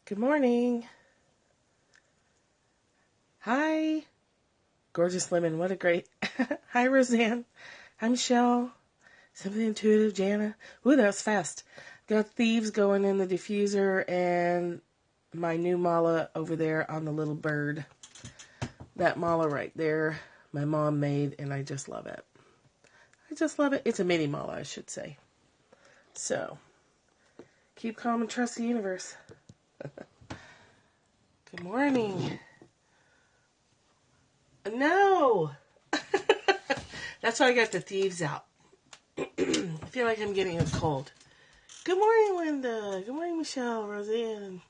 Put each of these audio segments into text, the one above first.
Good morning. Hi, Gorgeous Lemon. What a great. Hi, Roseanne. Hi, Michelle. Something Intuitive, Jana. Ooh, that was fast. Got thieves going in the diffuser and my new mala over there on the little bird. That mala right there, my mom made, and I just love it. I just love it. It's a mini mala, I should say. So, keep calm and trust the universe. Good morning. No! That's why I got the thieves out. I feel like I'm getting a cold. Good morning, Linda. Good morning, Michelle, Roseanne.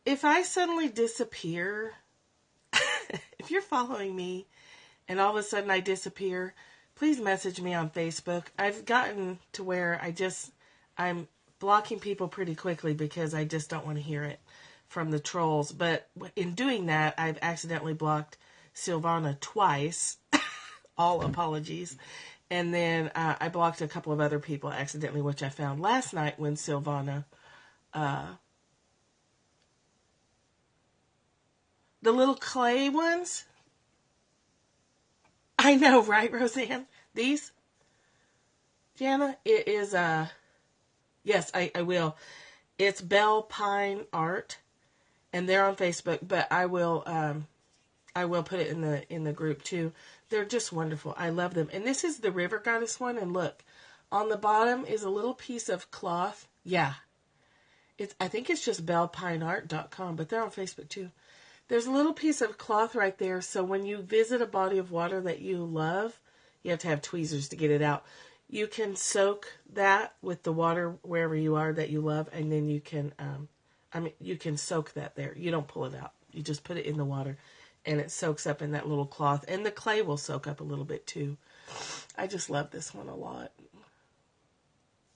If I suddenly disappear, if you're following me and all of a sudden I disappear, please message me on Facebook. I've gotten to where I'm blocking people pretty quickly because I just don't want to hear it from the trolls. But in doing that, I've accidentally blocked Silvana twice. All apologies. And then I blocked a couple of other people accidentally, which I found last night when Silvana, the little clay ones. I know, right, Roseanne? These? Jana, it is, yes, I will. It's Bell Pine Art, and they're on Facebook, but I will put it in the group too. They're just wonderful. I love them. And this is the River Goddess one, and look, on the bottom is a little piece of cloth. Yeah. I think it's just bellpineart.com, but they're on Facebook too. There's a little piece of cloth right there, so when you visit a body of water that you love, you have to have tweezers to get it out. You can soak that with the water wherever you are that you love, and then you can, you can soak that there. You don't pull it out. You just put it in the water, and it soaks up in that little cloth, and the clay will soak up a little bit too. I just love this one a lot.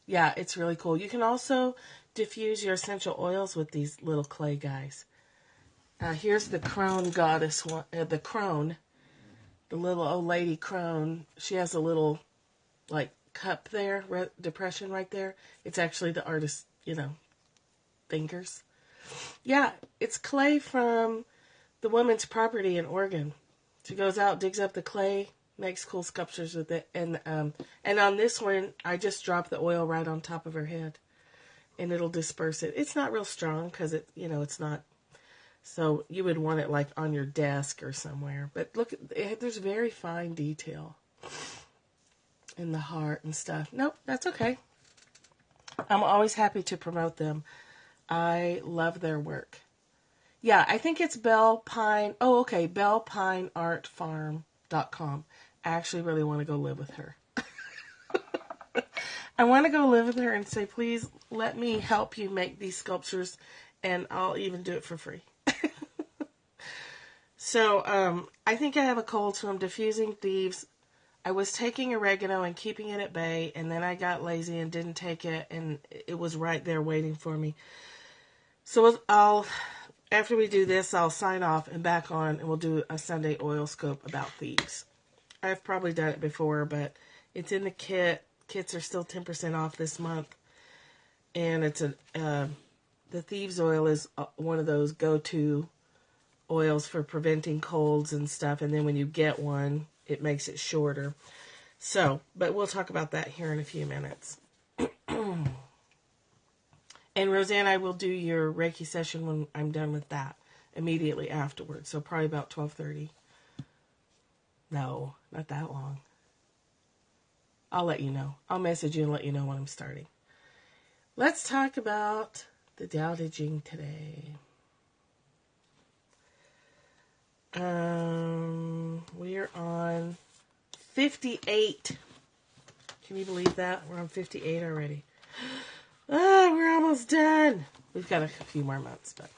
Yeah, it's really cool. You can also diffuse your essential oils with these little clay guys. Here's the crone goddess one. The crone, the little old lady crone. She has a little, like, cup there, depression right there. It's actually the artist's, fingers. Yeah, it's clay from the woman's property in Oregon. She goes out, digs up the clay, makes cool sculptures with it, and on this one, I just drop the oil right on top of her head, and it'll disperse it. It's not real strong because it's not. So you would want it like on your desk or somewhere. But look, there's very fine detail in the heart and stuff. Nope, that's okay. I'm always happy to promote them. I love their work. Yeah, I think it's Bell Pine. Oh, okay, bellpineartfarm.com. I actually really want to go live with her. I want to go live with her and say, please let me help you make these sculptures, and I'll even do it for free. So, I think I have a cold, so I'm diffusing thieves. I was taking oregano and keeping it at bay, and then I got lazy and didn't take it, and it was right there waiting for me. So after we do this, I'll sign off and back on, and we'll do a Sunday oil scope about thieves. I've probably done it before, but it's in the kit. Kits are still 10% off this month, and it's the thieves oil is one of those go-to oils for preventing colds and stuff, and then when you get one, it makes it shorter. So, but we'll talk about that here in a few minutes. And Roseanne, I will do your Reiki session when I'm done with that immediately afterwards. So probably about 12:30. No, not that long. I'll let you know. I'll message you and let you know when I'm starting. Let's talk about the Tao Te Ching today. We're on 58. Can you believe that? We're on 58 already. We're almost done. We've got a few more months, but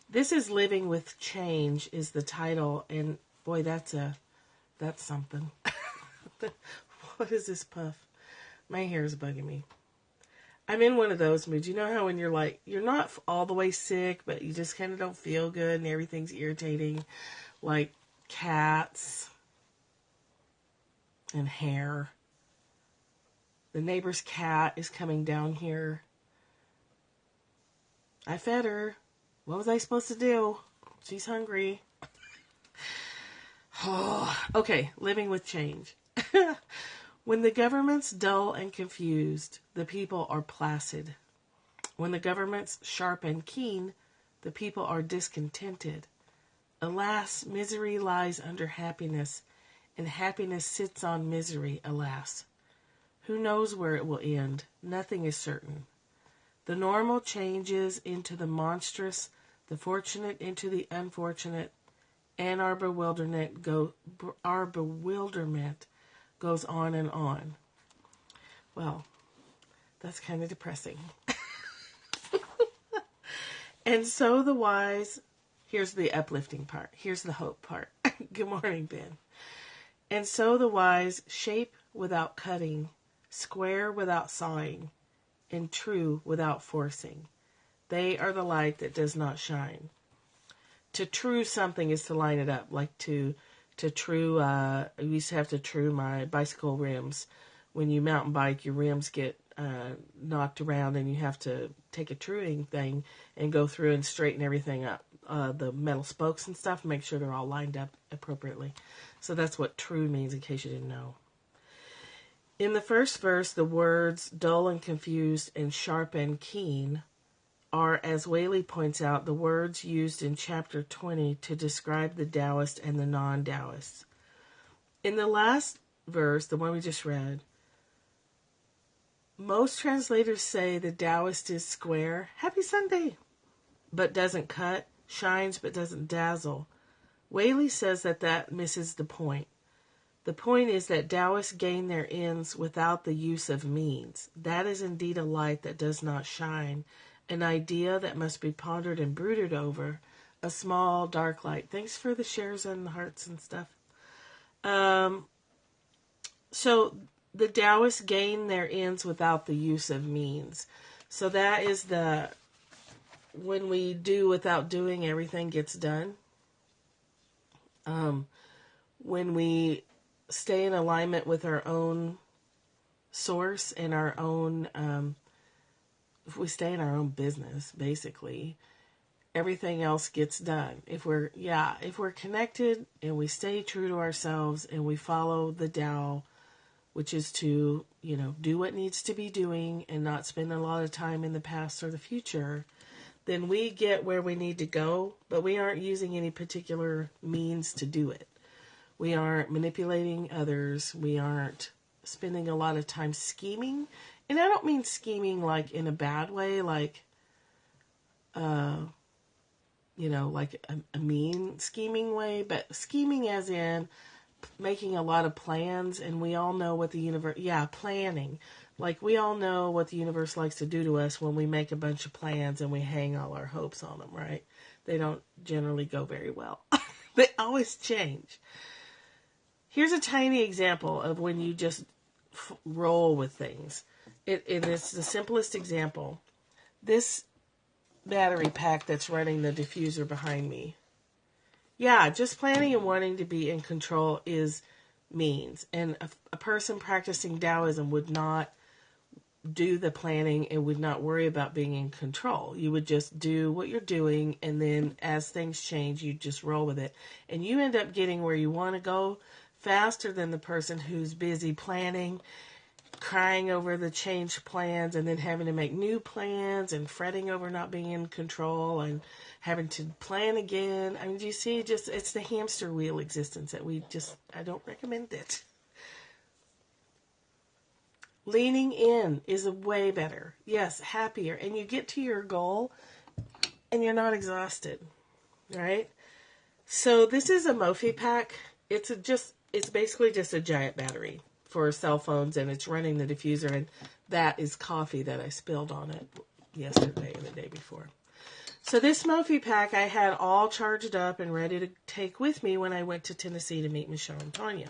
this is Living with Change is the title, and boy, that's something. What is this puff? My hair is bugging me. I'm in one of those moods. You know how when you're like, you're not all the way sick, but you just kind of don't feel good and everything's irritating, like cats and hair. The neighbor's cat is coming down here. I fed her. What was I supposed to do? She's hungry. Oh, okay, living with change. When the government's dull and confused, the people are placid. When the government's sharp and keen, the people are discontented. Alas, misery lies under happiness, and happiness sits on misery, alas. Who knows where it will end? Nothing is certain. The normal changes into the monstrous, the fortunate into the unfortunate, and our bewilderment goes on and on. Well, that's kind of depressing. And so the wise, here's the uplifting part. Here's the hope part. Good morning, Ben. And so the wise shape without cutting, square without sawing, and true without forcing. They are the light that does not shine. To true something is to line it up, like to true, I used to have to true my bicycle rims. When you mountain bike, your rims get knocked around and you have to take a truing thing and go through and straighten everything up. The metal spokes and stuff, make sure they're all lined up appropriately. So that's what true means, in case you didn't know. In the first verse, the words dull and confused and sharp and keen are, as Whaley points out, the words used in chapter 20 to describe the Taoist and the non-Taoists. In the last verse, the one we just read, most translators say the Taoist is square, happy Sunday, but doesn't cut, shines but doesn't dazzle. Whaley says that misses the point. The point is that Taoists gain their ends without the use of means. That is indeed a light that does not shine, an idea that must be pondered and brooded over, a small dark light. Thanks for the shares and the hearts and stuff. So the Taoists gain their ends without the use of means. So that is when we do without doing, everything gets done. When we stay in alignment with our own source and our own, if we stay in our own business, basically, everything else gets done. If we're connected and we stay true to ourselves and we follow the Tao, which is to, do what needs to be doing and not spend a lot of time in the past or the future, then we get where we need to go, but we aren't using any particular means to do it. We aren't manipulating others. We aren't spending a lot of time scheming. And I don't mean scheming like in a bad way, like, like a mean scheming way, but scheming as in making a lot of plans, and we all know what the universe, planning. Like, we all know what the universe likes to do to us when we make a bunch of plans and we hang all our hopes on them, right? They don't generally go very well. They always change. Here's a tiny example of when you just roll with things. It's the simplest example. This battery pack that's running the diffuser behind me. Yeah, just planning and wanting to be in control is means. And a person practicing Taoism would not do the planning and would not worry about being in control. You would just do what you're doing, and then as things change, you just roll with it. And you end up getting where you want to go faster than the person who's busy planning, crying over the changed plans, and then having to make new plans and fretting over not being in control and having to plan again. I mean, do you see, it's the hamster wheel existence that I don't recommend it. Leaning in is way better. Yes, happier. And you get to your goal and you're not exhausted, right? So this is a Mophie pack. It's basically just a giant battery for cell phones, and it's running the diffuser, and that is coffee that I spilled on it yesterday or the day before. So this Mophie pack I had all charged up and ready to take with me when I went to Tennessee to meet Michelle and Tanya.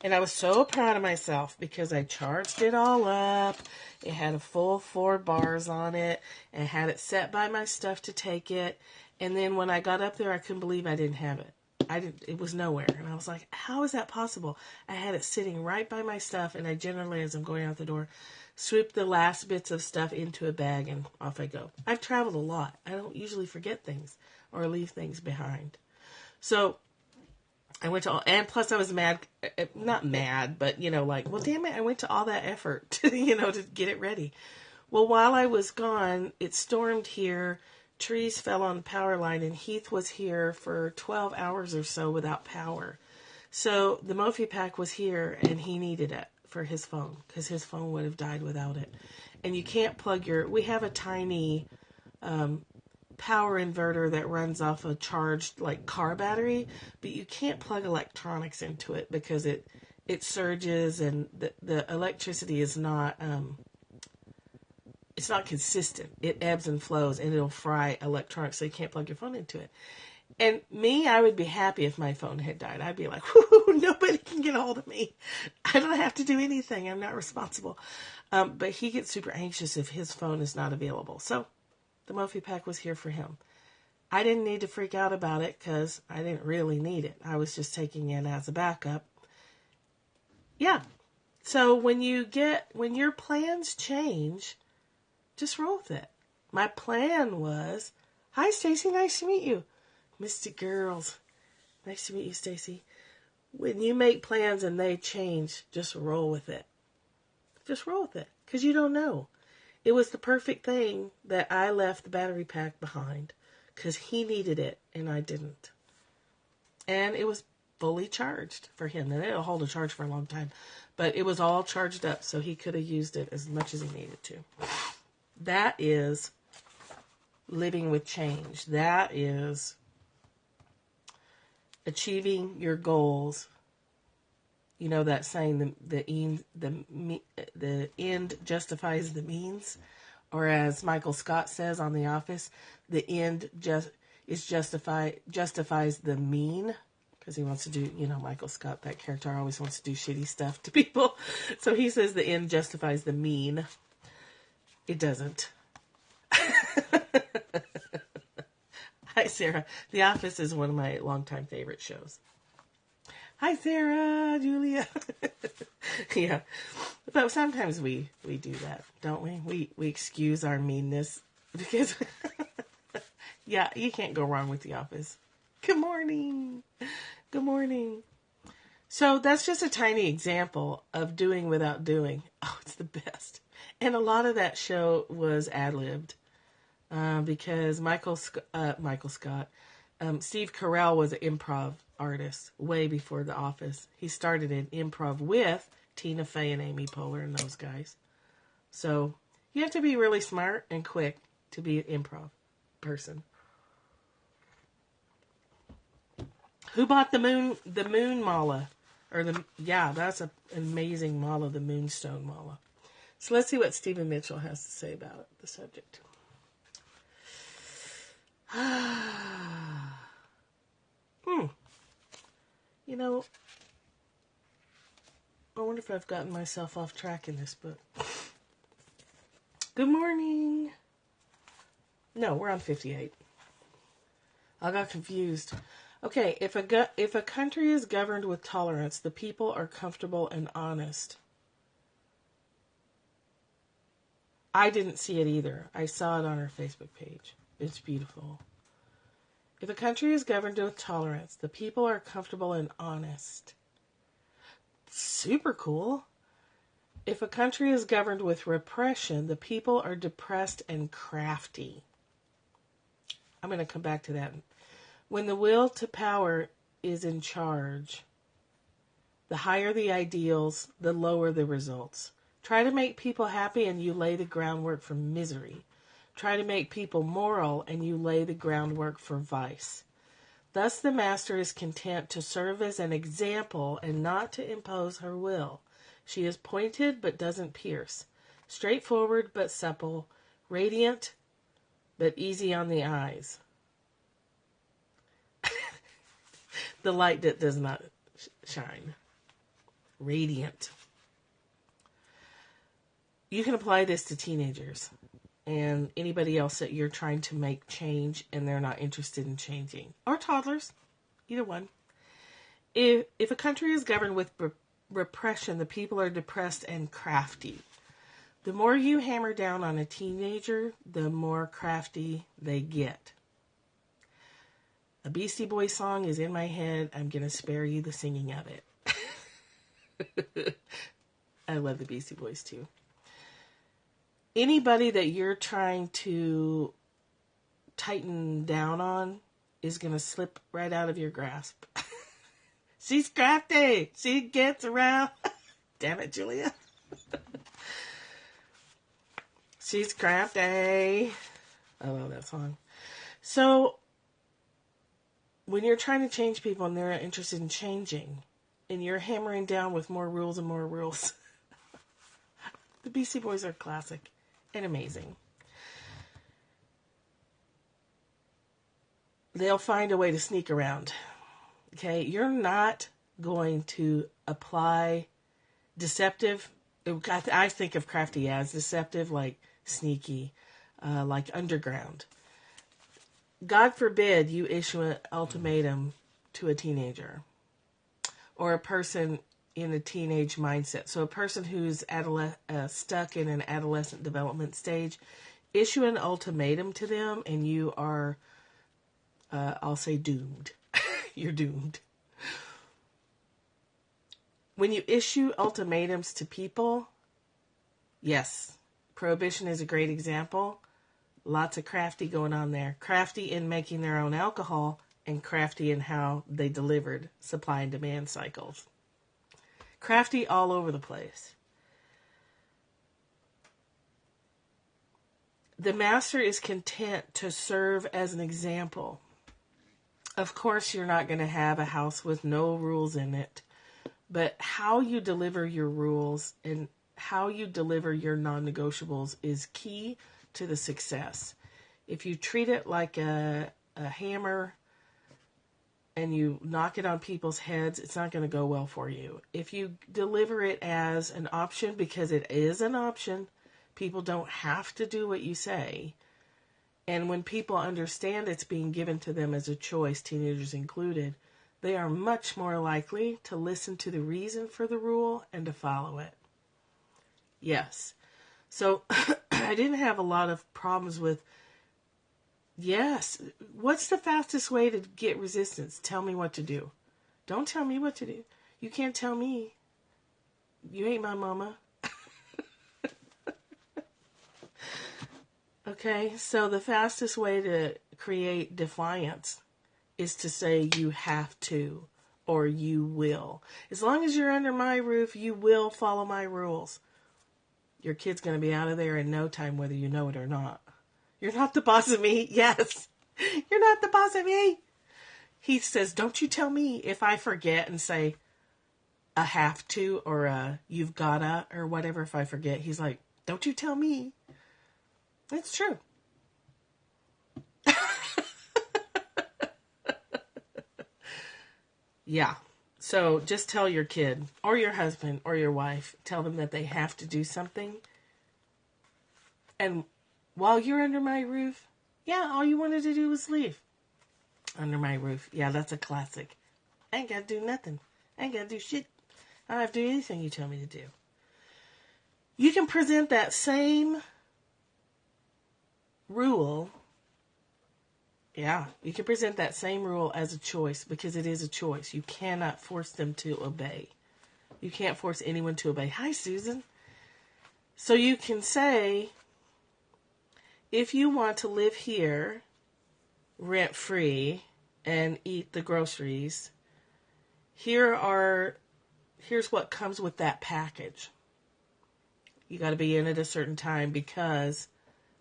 And I was so proud of myself because I charged it all up. It had a full 4 bars on it and had it set by my stuff to take it. And then when I got up there, I couldn't believe I didn't have it. it was nowhere. And I was like, how is that possible? I had it sitting right by my stuff, and I generally, as I'm going out the door, swoop the last bits of stuff into a bag and off I go. I've traveled a lot. I don't usually forget things or leave things behind. So I went to all, and plus I was mad, not mad, but, like, well, damn it, I went to all that effort, to get it ready. Well, while I was gone, it stormed here, trees fell on the power line, and Heath was here for 12 hours or so without power. So the Mophie pack was here, and he needed it for his phone, because his phone would have died without it. And you can't plug we have a tiny power inverter that runs off a charged car battery, but you can't plug electronics into it because it surges, and the electricity is not it's not consistent. It ebbs and flows, and it'll fry electronics, so you can't plug your phone into it. And me, I would be happy if my phone had died. I'd be like, whoo, nobody can get a hold of me. I don't have to do anything. I'm not responsible. But he gets super anxious if his phone is not available. So the Mophie pack was here for him. I didn't need to freak out about it because I didn't really need it. I was just taking it as a backup. Yeah. So when your plans change, just roll with it. My plan was, hi, Stacy, nice to meet you. Mystic Girls. Nice to meet you, Stacy. When you make plans and they change, just roll with it. Just roll with it, because you don't know. It was the perfect thing that I left the battery pack behind, because he needed it and I didn't. And it was fully charged for him. And it'll hold a charge for a long time. But it was all charged up, so he could have used it as much as he needed to. That is living with change. That is achieving your goals. You know that saying, the end justifies the means, or as Michael Scott says on The Office, the end justifies the mean, because he wants to do, Michael Scott, that character, always wants to do shitty stuff to people. So he says the end justifies the mean. It doesn't. Hi, Sarah. The Office is one of my longtime favorite shows. Hi, Sarah, Julia. Yeah. But sometimes we do that, don't we? We excuse our meanness because, yeah, you can't go wrong with The Office. Good morning. Good morning. So that's just a tiny example of doing without doing. Oh, it's the best. And a lot of that show was ad-libbed. Because Steve Carell was an improv artist way before The Office. He started in improv with Tina Fey and Amy Poehler and those guys. So you have to be really smart and quick to be an improv person. Who bought the moon mala? That's an amazing mala, the moonstone mala. So let's see what Stephen Mitchell has to say about the subject. I wonder if I've gotten myself off track in this book. Good morning. No, we're on 58. I got confused. Okay, if a country is governed with tolerance, the people are comfortable and honest. I didn't see it either. I saw it on her Facebook page. It's beautiful. If a country is governed with tolerance, the people are comfortable and honest. Super cool. If a country is governed with repression, the people are depressed and crafty. I'm going to come back to that. When the will to power is in charge, the higher the ideals, the lower the results. Try to make people happy and you lay the groundwork for misery. Try to make people moral and you lay the groundwork for vice. Thus the master is content to serve as an example and not to impose her will. She is pointed but doesn't pierce, straightforward but supple, radiant but easy on the eyes. The light that does not shine. Radiant. You can apply this to teenagers and anybody else that you're trying to make change and they're not interested in changing. Or toddlers. Either one. If a country is governed with repression, the people are depressed and crafty. The more you hammer down on a teenager, the more crafty they get. A Beastie Boys song is in my head. I'm going to spare you the singing of it. I love the Beastie Boys too. Anybody that you're trying to tighten down on is going to slip right out of your grasp. She's crafty. She gets around. Damn it, Julia. She's crafty. I love that song. So, when you're trying to change people and they're interested in changing, and you're hammering down with more rules and more rules, the Beastie Boys are classic and amazing. They'll find a way to sneak around. Okay, you're not going to apply deceptive. I think of crafty as deceptive, like sneaky, like underground. God forbid you issue an ultimatum to a teenager or a person in a teenage mindset. So a person who's stuck in an adolescent development stage, issue an ultimatum to them and you are, I'll say, doomed. You're doomed. When you issue ultimatums to people, yes, prohibition is a great example. Lots of crafty going on there. Crafty in making their own alcohol and crafty in how they delivered supply and demand cycles. Crafty all over the place. The master is content to serve as an example. Of course, you're not going to have a house with no rules in it, but how you deliver your rules and how you deliver your non-negotiables is key to the success. If you treat it like a hammer and you knock it on people's heads, it's not going to go well for you. If you deliver it as an option, because it is an option, people don't have to do what you say. And when people understand it's being given to them as a choice, teenagers included, they are much more likely to listen to the reason for the rule and to follow it. Yes. So I didn't have a lot of problems with, yes, what's the fastest way to get resistance? Tell me what to do. Don't tell me what to do. You can't tell me. You ain't my mama. Okay, so the fastest way to create defiance is to say you have to or you will. As long as you're under my roof, you will follow my rules. Your kid's going to be out of there in no time, whether you know it or not. You're not the boss of me. Yes, you're not the boss of me. He says, don't you tell me if I forget and say a have to or a you've gotta or whatever if I forget. He's like, don't you tell me. It's true. Yeah. So just tell your kid or your husband or your wife, tell them that they have to do something. And while you're under my roof, yeah, all you wanted to do was leave. Under my roof. Yeah, that's a classic. I ain't got to do nothing. I ain't got to do shit. I don't have to do anything you tell me to do. You can present that same rule. Yeah, you can present that same rule as a choice because it is a choice. You cannot force them to obey. You can't force anyone to obey. Hi, Susan. So you can say, if you want to live here rent-free and eat the groceries, here's what comes with that package. You got to be in at a certain time because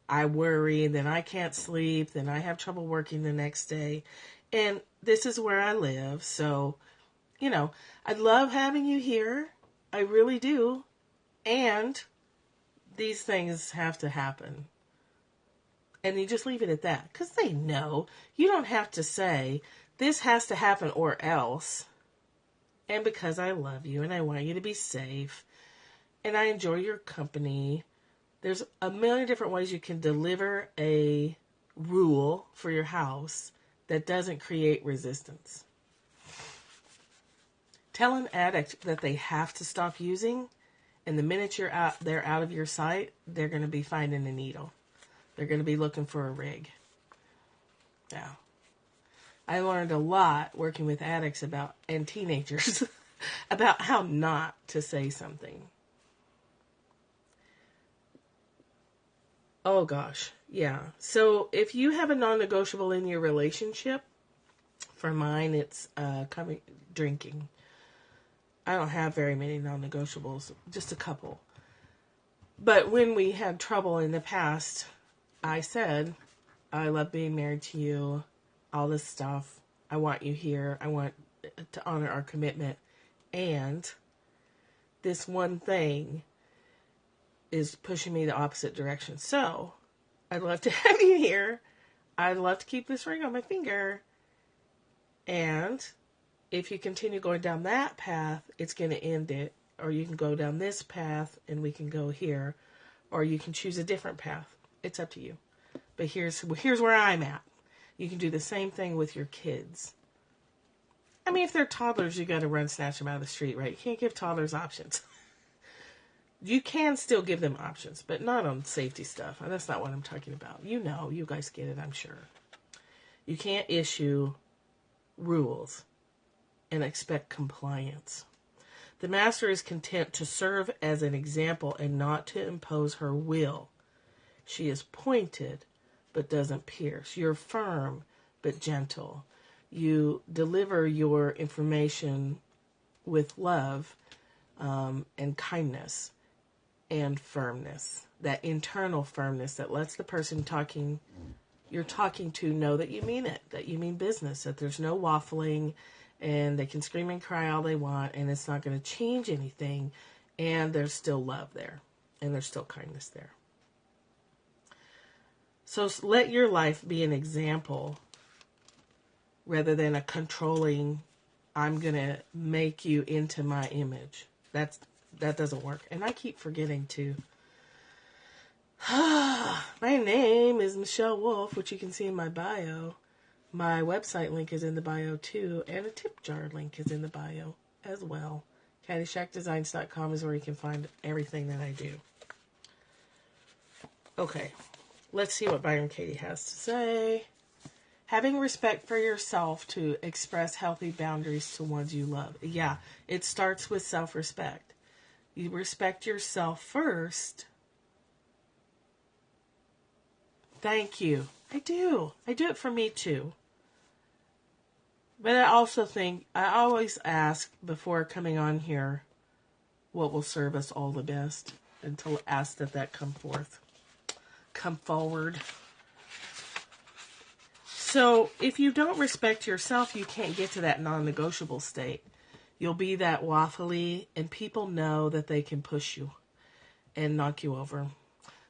I worry, and then I can't sleep, then I have trouble working the next day. And this is where I live, so, I love having you here. I really do. And these things have to happen. And you just leave it at that, because they know. You don't have to say, this has to happen or else. And because I love you, and I want you to be safe, and I enjoy your company. There's a million different ways you can deliver a rule for your house that doesn't create resistance. Tell an addict that they have to stop using, and the minute they're out of your sight, they're going to be finding a needle. They're going to be looking for a rig. Yeah. I learned a lot working with addicts and teenagers about how not to say something. Oh gosh, yeah. So if you have a non-negotiable in your relationship, for mine it's drinking. I don't have very many non-negotiables, just a couple. But when we had trouble in the past, I said, I love being married to you, all this stuff. I want you here. I want to honor our commitment. And this one thing is pushing me the opposite direction. So, I'd love to have you here. I'd love to keep this ring on my finger. And if you continue going down that path, it's going to end it. Or you can go down this path and we can go here. Or you can choose a different path. It's up to you. But here's where I'm at. You can do the same thing with your kids. I mean, if they're toddlers, you got to run snatch them out of the street, right? You can't give toddlers options. You can still give them options, but not on safety stuff. That's not what I'm talking about. You know, you guys get it, I'm sure. You can't issue rules and expect compliance. The master is content to serve as an example and not to impose her will. She is pointed, but doesn't pierce. You're firm, but gentle. You deliver your information with love and kindness and firmness. That internal firmness that lets the person you're talking to know that you mean it, that you mean business, that there's no waffling, and they can scream and cry all they want, and it's not going to change anything, and there's still love there, and there's still kindness there. So let your life be an example rather than a controlling, I'm going to make you into my image. That doesn't work. And I keep forgetting to. My name is Michelle Wolf, which you can see in my bio. My website link is in the bio too, and a tip jar link is in the bio as well. CaddyshackDesigns.com is where you can find everything that I do. Okay, let's see what Byron Katie has to say. Having respect for yourself to express healthy boundaries to ones you love. Yeah, it starts with self-respect. You respect yourself first. Thank you. I do. I do it for me too. But I also think, I always ask before coming on here, what will serve us all the best, and to ask that come forward. So if you don't respect yourself, you can't get to that non-negotiable state. You'll be that waffly, and people know that they can push you and knock you over.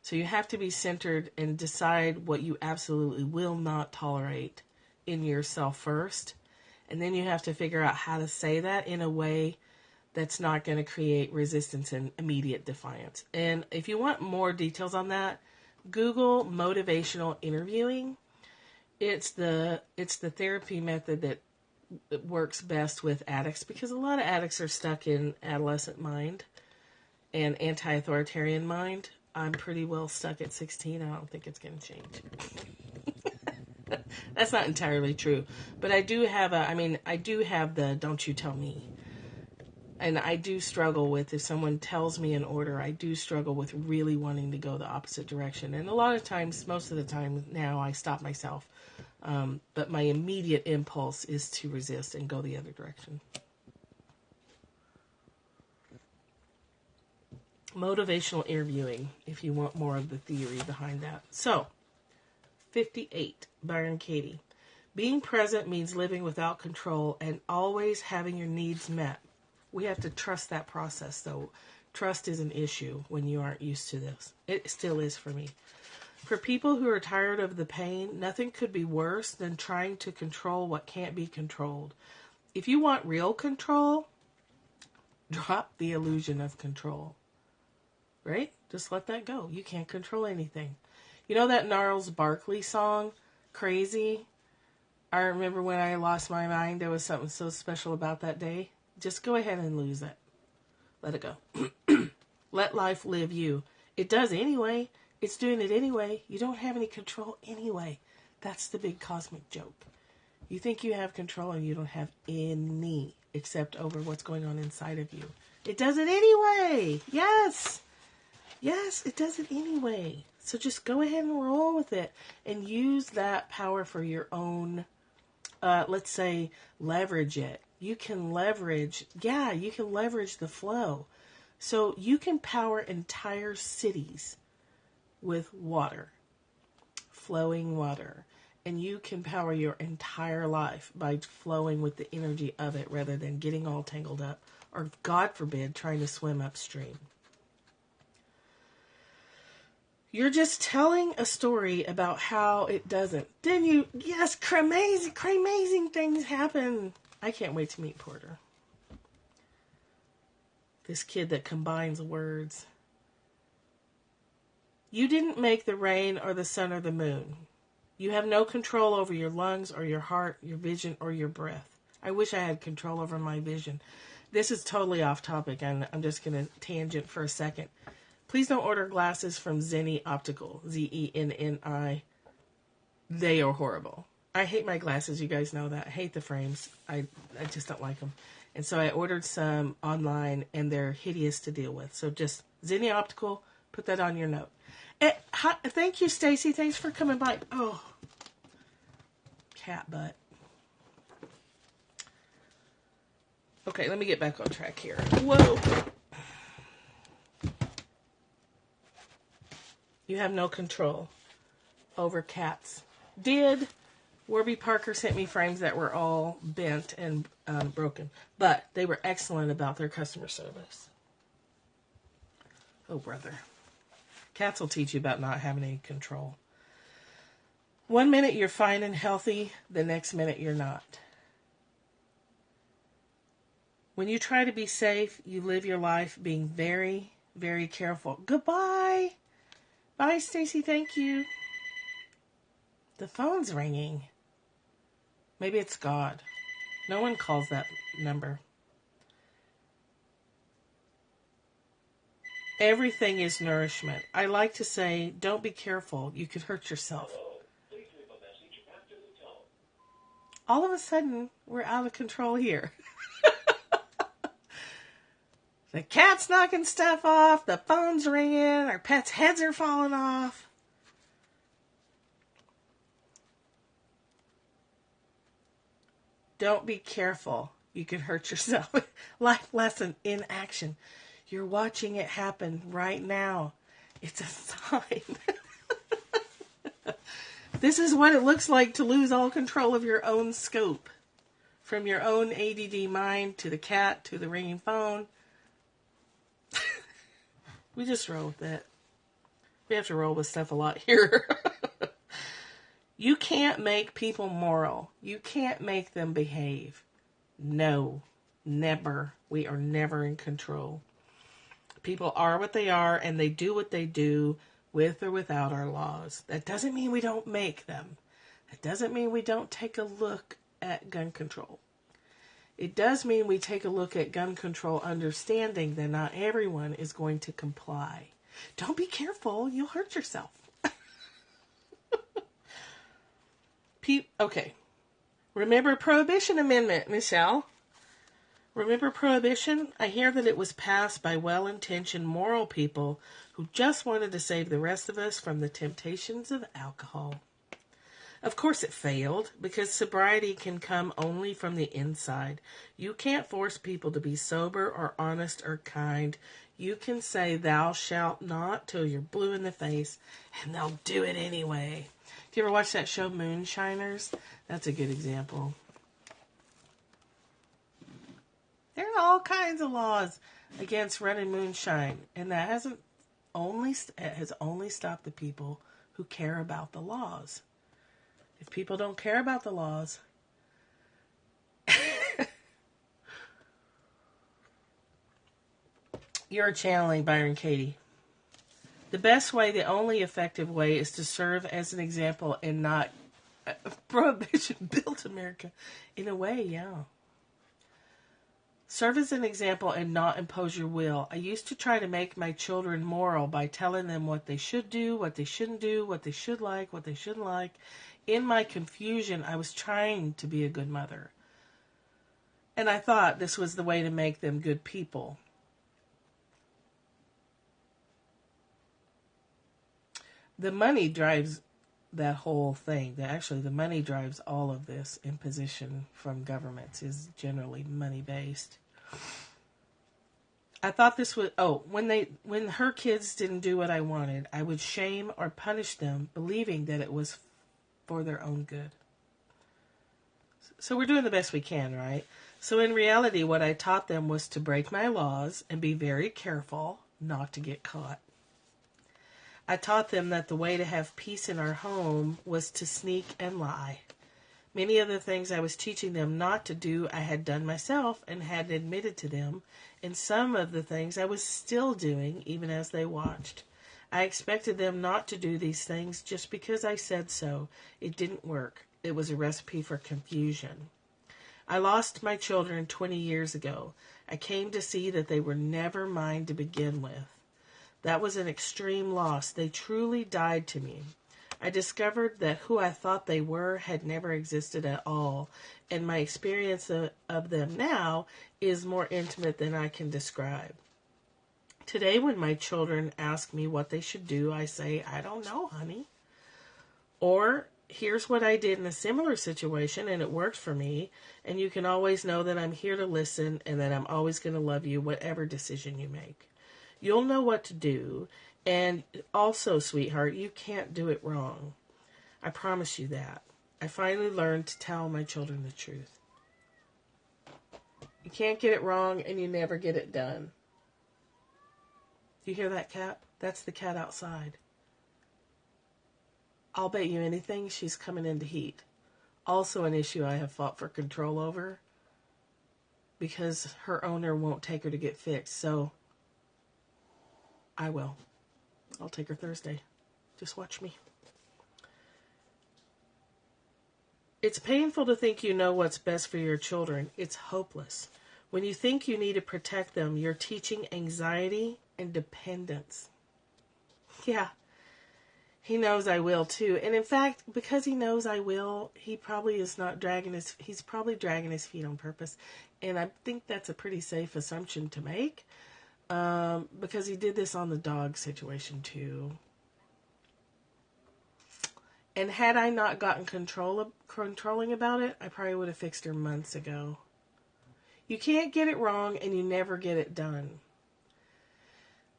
So you have to be centered and decide what you absolutely will not tolerate in yourself first. And then you have to figure out how to say that in a way that's not going to create resistance and immediate defiance. And if you want more details on that, Google motivational interviewing. It's the therapy method that works best with addicts, because a lot of addicts are stuck in adolescent mind and anti-authoritarian mind. I'm pretty well stuck at 16. I don't think it's going to change. That's not entirely true. But I do have the don't you tell me. And I do struggle with, if someone tells me an order, I do struggle with really wanting to go the opposite direction. And a lot of times, most of the time now, I stop myself. But my immediate impulse is to resist and go the other direction. Motivational interviewing, if you want more of the theory behind that. So, 58, Byron Katie. Being present means living without control and always having your needs met. We have to trust that process, though. Trust is an issue when you aren't used to this. It still is for me. For people who are tired of the pain, nothing could be worse than trying to control what can't be controlled. If you want real control, drop the illusion of control. Right? Just let that go. You can't control anything. You know that Gnarls Barkley song, Crazy? I remember when I lost my mind, there was something so special about that day. Just go ahead and lose it. Let it go. Let life live you. It does anyway. It's doing it anyway. You don't have any control anyway. That's the big cosmic joke. You think you have control and you don't have any except over what's going on inside of you. It does it anyway. Yes. Yes, it does it anyway. So just go ahead and roll with it and use that power for your own, let's say, leverage it. You can leverage the flow. So you can power entire cities with water, flowing water. And you can power your entire life by flowing with the energy of it rather than getting all tangled up or, God forbid, trying to swim upstream. You're just telling a story about how it doesn't. Then you, yes, crazy things happen. I can't wait to meet Porter. This kid that combines words. You didn't make the rain or the sun or the moon. You have no control over your lungs or your heart, your vision, or your breath. I wish I had control over my vision. This is totally off topic, and I'm just going to tangent for a second. Please don't order glasses from Zenni Optical, Zenni. They are horrible. I hate my glasses, you guys know that. I hate the frames. I just don't like them. And so I ordered some online, and they're hideous to deal with. So just Zenni Optical, put that on your note. Thank you, Stacy. Thanks for coming by. Oh, cat butt. Okay, let me get back on track here. Whoa. You have no control over cats. Warby Parker sent me frames that were all bent and broken, but they were excellent about their customer service. Oh, brother. Cats will teach you about not having any control. 1 minute you're fine and healthy, the next minute you're not. When you try to be safe, you live your life being very, very careful. Goodbye. Bye, Stacy. Thank you. The phone's ringing. Maybe it's God. No one calls that number. Everything is nourishment. I like to say, don't be careful. You could hurt yourself. All of a sudden, we're out of control here. The cat's knocking stuff off. The phone's ringing. Our pets' heads are falling off. Don't be careful. You can hurt yourself. Life lesson in action. You're watching it happen right now. It's a sign. This is what it looks like to lose all control of your own scope. From your own ADD mind to the cat to the ringing phone. We just roll with it. We have to roll with stuff a lot here. You can't make people moral. You can't make them behave. No, never. We are never in control. People are what they are, and they do what they do with or without our laws. That doesn't mean we don't make them. That doesn't mean we don't take a look at gun control. It does mean we take a look at gun control, understanding that not everyone is going to comply. Don't be careful. You'll hurt yourself. Okay. Remember Prohibition Amendment, Michelle? Remember Prohibition? I hear that it was passed by well-intentioned moral people who just wanted to save the rest of us from the temptations of alcohol. Of course it failed, because sobriety can come only from the inside. You can't force people to be sober or honest or kind. You can say, thou shalt not, till you're blue in the face, and they'll do it anyway. Do you ever watch that show, Moonshiners? That's a good example. There are all kinds of laws against running moonshine, and that has only stopped the people who care about the laws. If people don't care about the laws, you're channeling Byron Katie. The best way, the only effective way, is to serve as an example and not Prohibition built America. In a way, yeah. Serve as an example and not impose your will. I used to try to make my children moral by telling them what they should do, what they shouldn't do, what they should like, what they shouldn't like. In my confusion, I was trying to be a good mother. And I thought this was the way to make them good people. The money drives that whole thing. Actually, the money drives all of this imposition from governments is generally money-based. I thought this was, when her kids didn't do what I wanted, I would shame or punish them, believing that it was for their own good. So we're doing the best we can, right? So in reality, what I taught them was to break my laws and be very careful not to get caught. I taught them that the way to have peace in our home was to sneak and lie. Many of the things I was teaching them not to do, I had done myself and had admitted to them, and some of the things I was still doing even as they watched. I expected them not to do these things just because I said so. It didn't work. It was a recipe for confusion. I lost my children 20 years ago. I came to see that they were never mine to begin with. That was an extreme loss. They truly died to me. I discovered that who I thought they were had never existed at all, and my experience of them now is more intimate than I can describe. Today, when my children ask me what they should do, I say, I don't know, honey. Or, here's what I did in a similar situation, and it worked for me, and you can always know that I'm here to listen and that I'm always going to love you, whatever decision you make. You'll know what to do, and also, sweetheart, you can't do it wrong. I promise you that. I finally learned to tell my children the truth. You can't get it wrong, and you never get it done. You hear that cat? That's the cat outside. I'll bet you anything she's coming into heat. Also an issue I have fought for control over because her owner won't take her to get fixed, so I will. I'll take her Thursday. Just watch me. It's painful to think you know what's best for your children. It's hopeless. When you think you need to protect them, you're teaching anxiety and dependence. Yeah, he knows I will too. And in fact, because he knows I will, he probably is not he's probably dragging his feet on purpose. And I think that's a pretty safe assumption to make. Because he did this on the dog situation too. And had I not gotten controlling about it, I probably would have fixed her months ago. You can't get it wrong and you never get it done.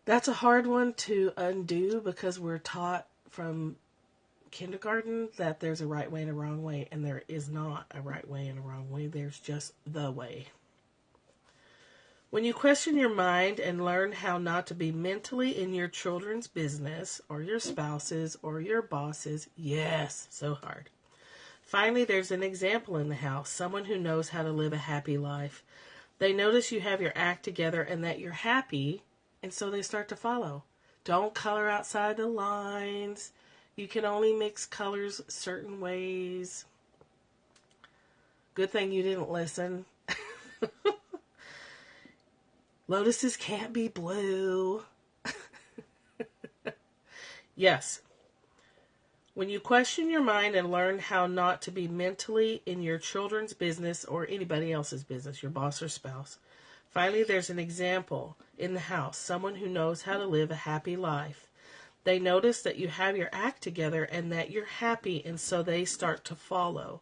That's a hard one to undo because we're taught from kindergarten that there's a right way and a wrong way, and there is not a right way and a wrong way. There's just the way. When you question your mind and learn how not to be mentally in your children's business or your spouse's or your boss's, yes, so hard. Finally, there's an example in the house, someone who knows how to live a happy life. They notice you have your act together and that you're happy, and so they start to follow. Don't color outside the lines. You can only mix colors certain ways. Good thing you didn't listen. Lotuses can't be blue. Yes. When you question your mind and learn how not to be mentally in your children's business or anybody else's business, your boss or spouse. Finally, there's an example in the house, someone who knows how to live a happy life. They notice that you have your act together and that you're happy, and so they start to follow.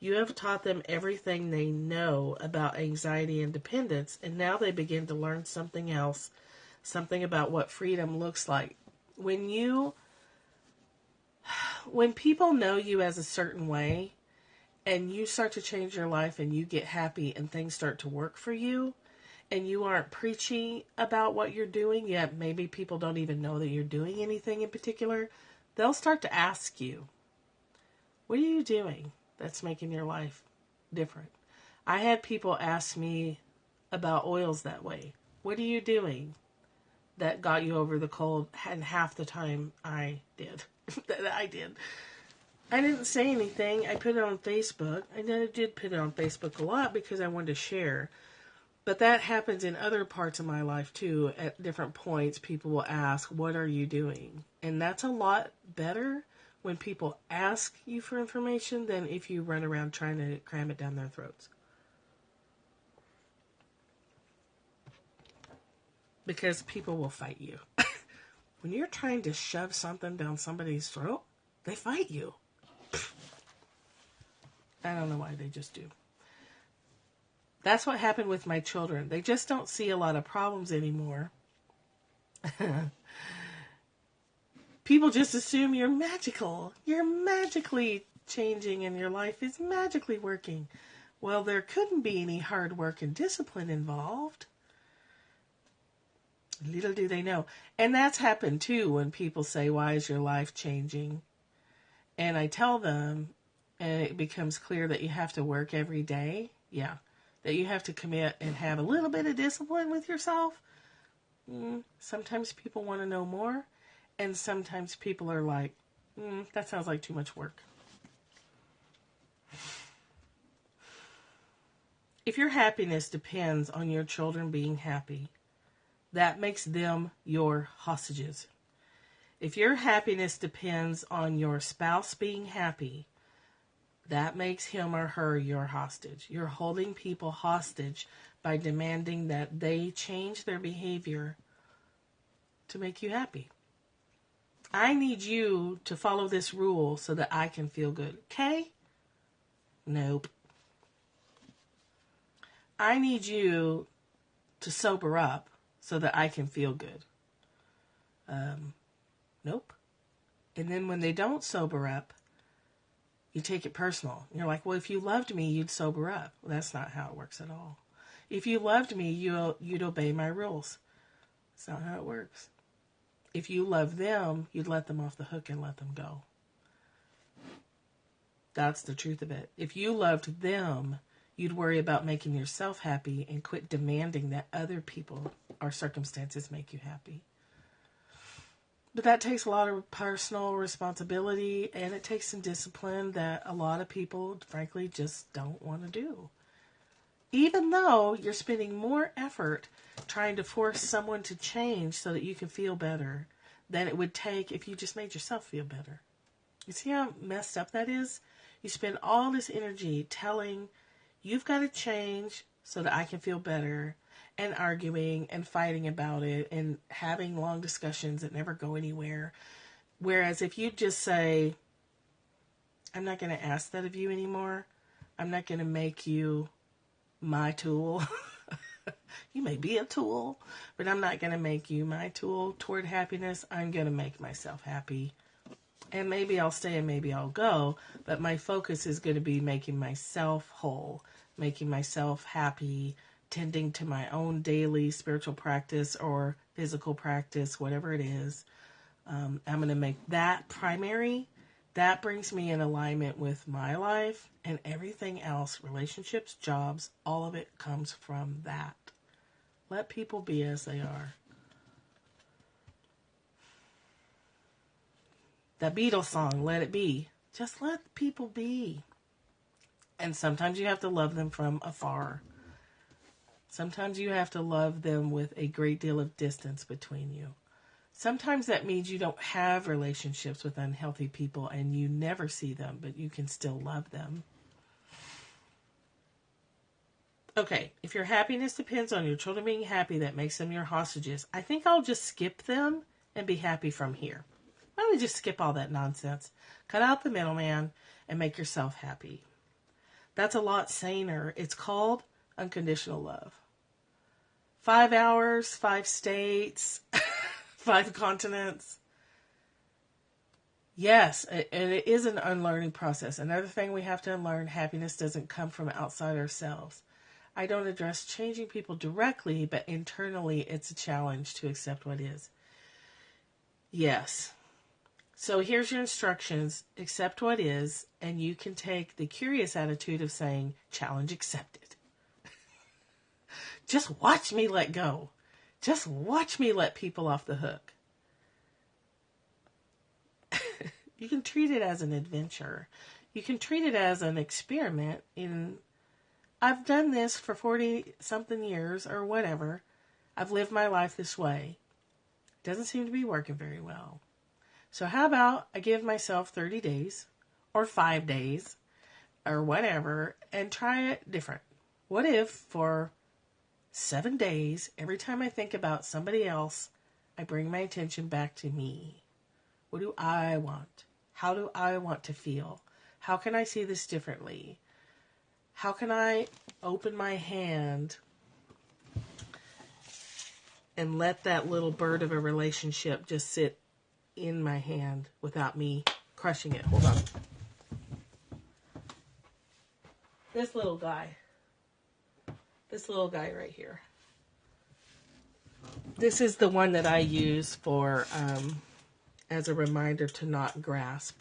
You have taught them everything they know about anxiety and dependence, and now they begin to learn something else, something about what freedom looks like. When people know you as a certain way, and you start to change your life and you get happy and things start to work for you, and you aren't preachy about what you're doing, yet maybe people don't even know that you're doing anything in particular, they'll start to ask you, what are you doing that's making your life different? I had people ask me about oils that way. What are you doing that got you over the cold? And half the time I did. I didn't say anything. I put it on Facebook. I did put it on Facebook a lot because I wanted to share. But that happens in other parts of my life too. At different points, people will ask, "What are you doing?" And that's a lot better when people ask you for information than if you run around trying to cram it down their throats. Because people will fight you. When you're trying to shove something down somebody's throat, they fight you. I don't know why, they just do. That's what happened with my children. They just don't see a lot of problems anymore. People just assume you're magical. You're magically changing and your life is magically working. Well, there couldn't be any hard work and discipline involved. Little do they know. And that's happened too when people say, "Why is your life changing?" And I tell them, and it becomes clear that you have to work every day. Yeah. That you have to commit and have a little bit of discipline with yourself. Sometimes people want to know more. And sometimes people are like, that sounds like too much work. If your happiness depends on your children being happy, that makes them your hostages. If your happiness depends on your spouse being happy, that makes him or her your hostage. You're holding people hostage by demanding that they change their behavior to make you happy. I need you to follow this rule so that I can feel good. Okay? Nope. I need you to sober up so that I can feel good. Nope. And then when they don't sober up, you take it personal. You're like, well, if you loved me, you'd sober up. Well, that's not how it works at all. If you loved me, you'd obey my rules. That's not how it works. If you love them, you'd let them off the hook and let them go. That's the truth of it. If you loved them, you'd worry about making yourself happy and quit demanding that other people or circumstances make you happy. But that takes a lot of personal responsibility, and it takes some discipline that a lot of people, frankly, just don't want to do. Even though you're spending more effort trying to force someone to change so that you can feel better than it would take if you just made yourself feel better. You see how messed up that is? You spend all this energy telling you've got to change so that I can feel better, and arguing and fighting about it and having long discussions that never go anywhere. Whereas if you just say, I'm not going to ask that of you anymore. I'm not going to make you my tool. You may be a tool, but I'm not going to make you my tool toward happiness. I'm going to make myself happy. And maybe I'll stay and maybe I'll go, but my focus is going to be making myself whole, making myself happy, tending to my own daily spiritual practice or physical practice, whatever it is. I'm going to make that primary. That brings me in alignment with my life, and everything else, relationships, jobs, all of it comes from that. Let people be as they are. That Beatles song, Let It Be. Just let people be. And sometimes you have to love them from afar. Sometimes you have to love them with a great deal of distance between you. Sometimes that means you don't have relationships with unhealthy people and you never see them, but you can still love them. Okay, if your happiness depends on your children being happy, that makes them your hostages. I think I'll just skip them and be happy from here. Why don't we just skip all that nonsense? Cut out the middleman and make yourself happy. That's a lot saner. It's called unconditional love. 5 hours, 5 states, 5 continents. Yes, and it is an unlearning process. Another thing we have to unlearn, happiness doesn't come from outside ourselves. I don't address changing people directly, but internally it's a challenge to accept what is. Yes. So here's your instructions. Accept what is, and you can take the curious attitude of saying, challenge accepted. Just watch me let go. Just watch me let people off the hook. You can treat it as an adventure. You can treat it as an experiment in I've done this for 40 something years or whatever. I've lived my life this way. It doesn't seem to be working very well. So how about I give myself 30 days or 5 days or whatever and try it different? What if for 7 days, every time I think about somebody else, I bring my attention back to me? What do I want? How do I want to feel? How can I see this differently? How can I open my hand and let that little bird of a relationship just sit in my hand without me crushing it? Hold on. This little guy right here. This is the one that I use for as a reminder to not grasp.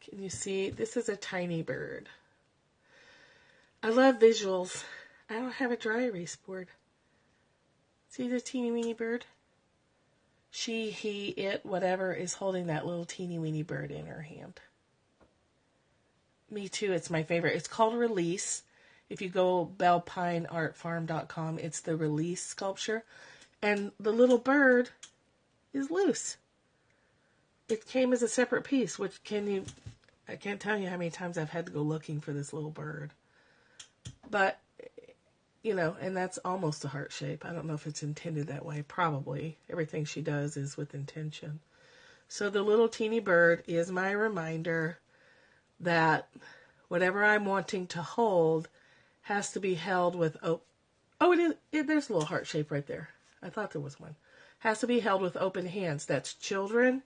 Can you see? This is a tiny bird. I love visuals. I don't have a dry erase board. See the teeny weeny bird? She, he, it, whatever is holding that little teeny weeny bird in her hand. Me too. It's my favorite. It's called Release. If you go bellpineartfarm.com, it's the Release sculpture. And the little bird is loose. It came as a separate piece, which I can't tell you how many times I've had to go looking for this little bird. But, and that's almost a heart shape. I don't know if it's intended that way. Probably. Everything she does is with intention. So the little teeny bird is my reminder that whatever I'm wanting to hold has to be held with, there's a little heart shape right there. I thought there was one. Has to be held with open hands. That's children.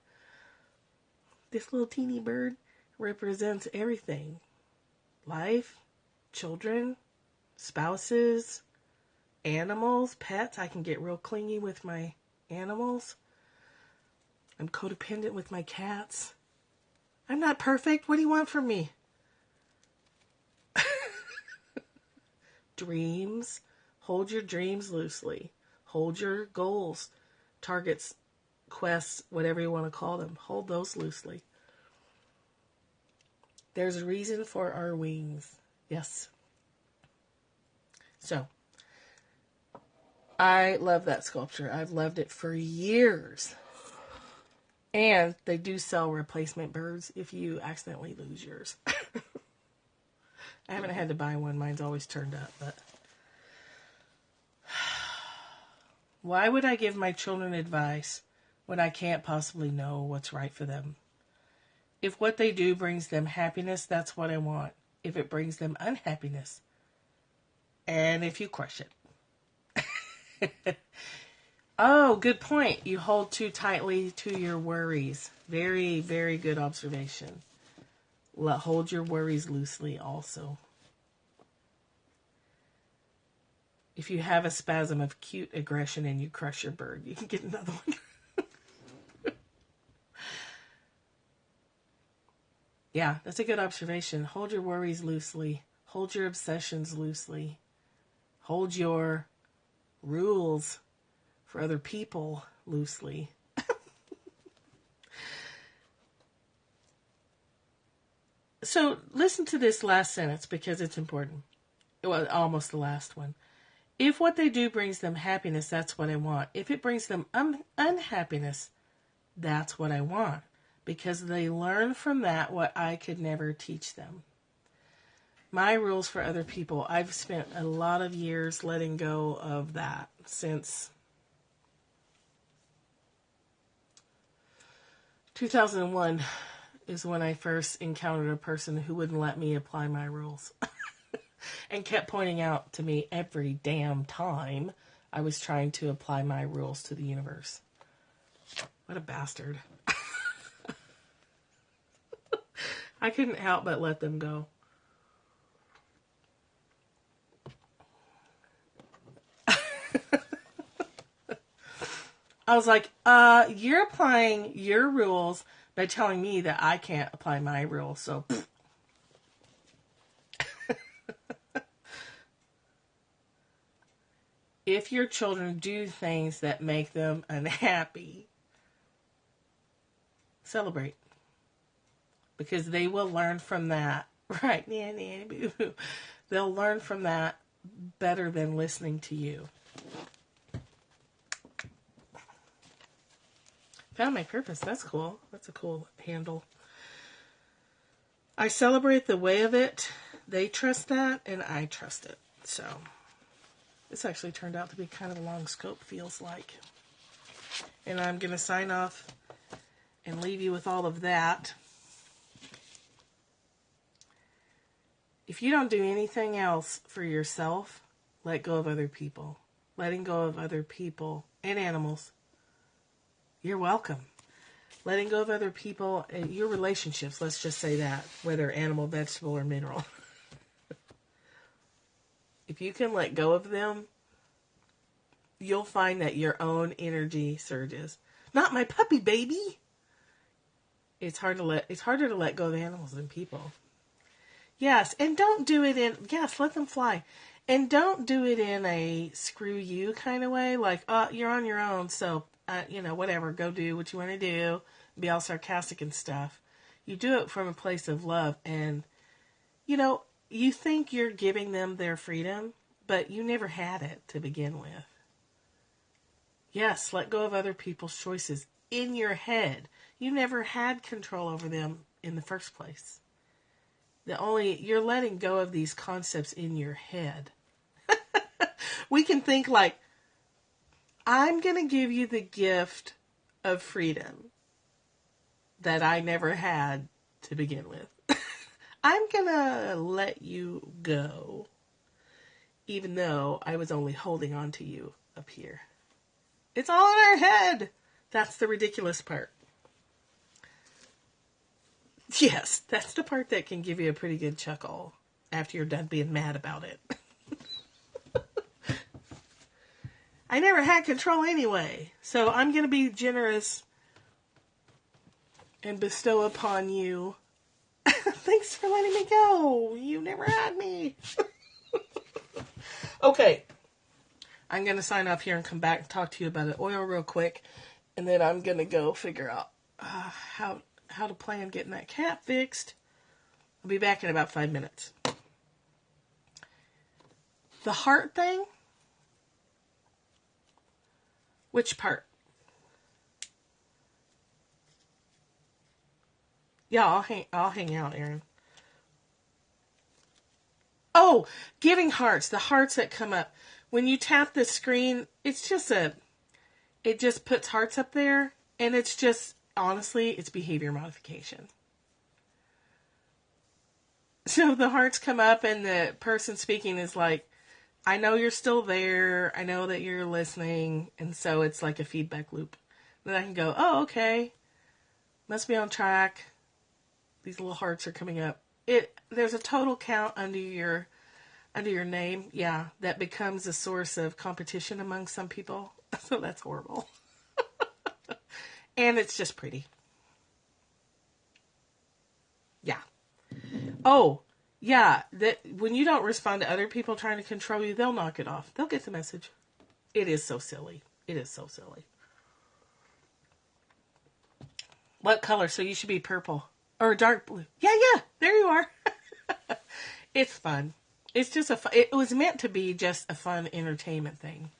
This little teeny bird represents everything. Life, children, spouses, animals, pets. I can get real clingy with my animals. I'm codependent with my cats. I'm not perfect. What do you want from me? Dreams. Hold your dreams loosely. Hold your goals, targets, quests, whatever you want to call them. Hold those loosely. There's a reason for our wings. Yes. So, I love that sculpture. I've loved it for years. And they do sell replacement birds if you accidentally lose yours. I haven't had to buy one. Mine's always turned up, but why would I give my children advice when I can't possibly know what's right for them? If what they do brings them happiness, that's what I want. If it brings them unhappiness, and if you crush it. Oh, good point. You hold too tightly to your worries. Very, very good observation. Hold your worries loosely also. If you have a spasm of cute aggression and you crush your bird, you can get another one. Yeah, that's a good observation. Hold your worries loosely. Hold your obsessions loosely. Hold your rules for other people loosely. So listen to this last sentence because it's important. Well, almost the last one. If what they do brings them happiness, that's what I want. If it brings them unhappiness, that's what I want. Because they learn from that what I could never teach them. My rules for other people, I've spent a lot of years letting go of that since 2001 is when I first encountered a person who wouldn't let me apply my rules. And kept pointing out to me every damn time I was trying to apply my rules to the universe. What a bastard. I couldn't help but let them go. I was like, you're applying your rules by telling me that I can't apply my rules, so if your children do things that make them unhappy, celebrate. Because they will learn from that. Right, nanny, boo. They'll learn from that better than listening to you. Found my purpose. That's cool. That's a cool handle. I celebrate the way of it. They trust that, and I trust it. So, this actually turned out to be kind of a long scope, feels like. And I'm going to sign off and leave you with all of that. If you don't do anything else for yourself, let go of other people. Letting go of other people and animals. You're welcome. Letting go of other people, your relationships, let's just say that, whether animal, vegetable, or mineral. If you can let go of them, you'll find that your own energy surges. Not my puppy, baby. It's harder to let go of animals than people. Yes, and don't do it in, yes, let them fly. And don't do it in a screw you kind of way, like, you're on your own, so, whatever, go do what you want to do, be all sarcastic and stuff. You do it from a place of love, and, you think you're giving them their freedom, but you never had it to begin with. Yes, let go of other people's choices in your head. You never had control over them in the first place. You're letting go of these concepts in your head. We can think like, I'm going to give you the gift of freedom that I never had to begin with. I'm going to let you go, even though I was only holding on to you up here. It's all in our head. That's the ridiculous part. Yes, that's the part that can give you a pretty good chuckle after you're done being mad about it. I never had control anyway, so I'm going to be generous and bestow upon you. Thanks for letting me go. You never had me. Okay. I'm going to sign off here and come back and talk to you about an oil real quick. And then I'm going to go figure out how to plan getting that cat fixed. I'll be back in about 5 minutes. The heart thing? Which part? Yeah, I'll hang out, Erin. Oh, giving hearts. The hearts that come up. When you tap the screen, it just puts hearts up there. And it's just, honestly, it's behavior modification. So the hearts come up and the person speaking is like, I know you're still there. I know that you're listening. And so it's like a feedback loop. Then I can go, oh, okay. Must be on track. These little hearts are coming up. There's a total count under your name. Yeah, that becomes a source of competition among some people. So that's horrible. And it's just pretty. Yeah. Oh, yeah. That when you don't respond to other people trying to control you, they'll knock it off. They'll get the message. It is so silly. It is so silly. What color? So you should be purple. Or dark blue. Yeah. There you are. It's fun. It's just it was meant to be just a fun entertainment thing.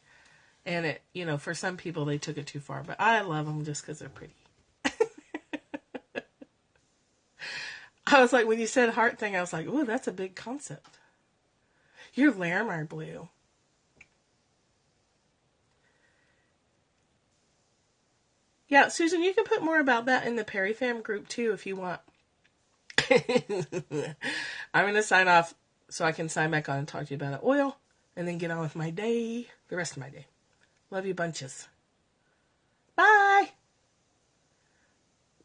And it, for some people they took it too far. But I love them just because they're pretty. I was like, when you said heart thing, I was like, ooh, that's a big concept. Your Larimar blue. Yeah, Susan, you can put more about that in the Perry Fam group too if you want. I'm going to sign off so I can sign back on and talk to you about oil and then get on with my day, the rest of my day. Love you bunches. Bye.